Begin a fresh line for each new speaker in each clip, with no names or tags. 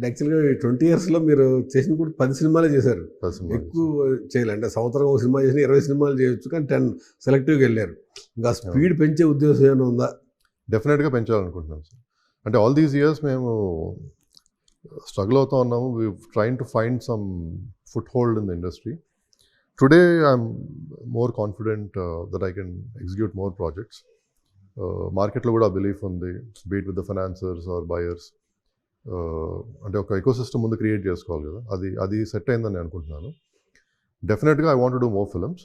యాక్చువల్గా 20 ఇయర్స్లో మీరు చేసిన కూడా 10 సినిమాలే చేశారు.
పర్సన్
ఎక్కువ చేయలే, అంటే సంవత్సరం ఒక సినిమా చేసిన 20 సినిమాలు చేయొచ్చు, కానీ 10 సెలెక్టివ్గా వెళ్ళారు. ఇంకా స్పీడ్ పెంచే ఉద్దేశం ఏమైనా ఉందా?
డెఫినెట్గా పెంచాలనుకుంటున్నాం సార్. అంటే ఆల్ దీస్ ఇయర్స్ మేము స్ట్రగుల్ అవుతూ ఉన్నాము. We tried to find some foothold in the industry. Today I'm more confident that I can execute more projects. మార్కెట్లో కూడా బిలీఫ్ ఉంది, be it with the financiers or buyers. అంటే ఒక ecosystem ముందు create చేసుకోవాలి కదా, అది సెట్ అయిందని నేను అనుకుంటున్నాను. డెఫినెట్గా I want to do more films.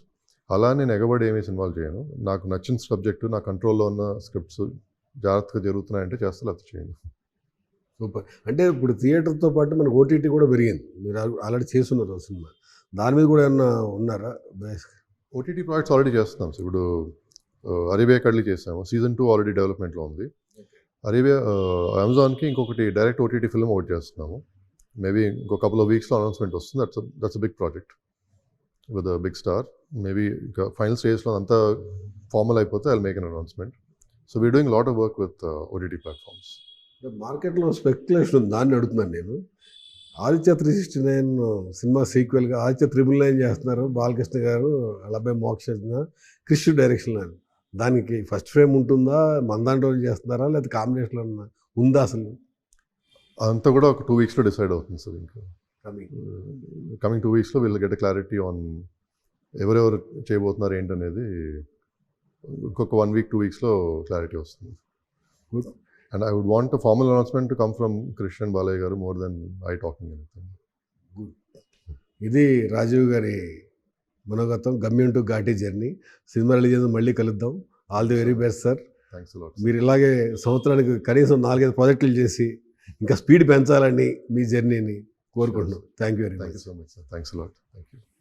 అలా నేను ఎగబడి ఏమీ సినిమాలు చేయను. నాకు నచ్చిన సబ్జెక్టు, నా కంట్రోల్లో ఉన్న స్క్రిప్ట్స్ జాగ్రత్తగా జరుగుతున్నాయంటే చేస్తే, లేకపోతే చేయను.
సూపర్. అంటే ఇప్పుడు థియేటర్తో పాటు మనకు ఓటీటీ కూడా పెరిగింది. మీరు ఆల్రెడీ చేస్తున్నారు ఆ సినిమా, దాని మీద కూడా ఏమన్నా ఉన్నారా?
ఓటీటీ ప్రాజెక్ట్స్ ఆల్రెడీ చేస్తున్నాం సార్. ఇప్పుడు అరేబియా కడ్లీ చేసాము, సీజన్ 2 ఆల్రెడీ డెవలప్మెంట్లో ఉంది. అరేబియా అమెజాన్కి ఇంకొకటి డైరెక్ట్ ఓటీటీ ఫిల్మ్ ఒకటి చేస్తున్నాము. మేబీ ఇంకో కపుల్ ఆఫ్ వీక్స్లో అనౌన్స్మెంట్ వస్తుంది. That's a big project with a big star. Maybe ఇంకా ఫైనల్ స్టేజ్లో అంతా ఫార్మల్ అయిపోతే I will make an announcement. So we're doing lot of work with OTT platforms.
మార్కెట్లో స్పెక్యులేషన్ ఉంది, దాన్ని అడుగుతున్నాను నేను. ఆదిత్య 369 సినిమా సీక్వెల్గా ఆదిత్య 999 చేస్తున్నారు బాలకృష్ణ గారు, అలాగే మోక్ష క్రిష్ డైరెక్షన్. దానికి ఫస్ట్ ఫ్రేమ్ ఉంటుందా, మన దాంట్లో చేస్తున్నారా, లేదా కాంబినేషన్లో ఉందా అసలు?
అదంతా కూడా ఒక 2 వీక్స్లో డిసైడ్ అవుతుంది సార్. ఇంకా కమింగ్ 2 వీక్స్లో వీళ్ళు గెట్ క్లారిటీ ఆన్ ఎవరెవరు చేయబోతున్నారు ఏంటనేది. ఇంకొక 1 వీక్ 2 వీక్స్లో క్లారిటీ వస్తుంది.
Good.
And I would want a formal announcement to come from Krishna and Balayya garu more than I talking anything.
Good. ఇది రాజీవ్ గారి మనోగతం, Gamyam to Ghaati journey. Cinema release అయింది, మళ్ళీ కలుద్దాం. All the very best sir.
Thanks a lot.
మీరు ఇలాగే సంవత్సరానికి కనీసం 4-5 ప్రాజెక్టులు చేసి ఇంకా స్పీడ్ పెంచాలని మీ జర్నీని కోరుకుంటున్నాం. Thank you very
thank
much.
You so much sir. Thanks allot. Thank you.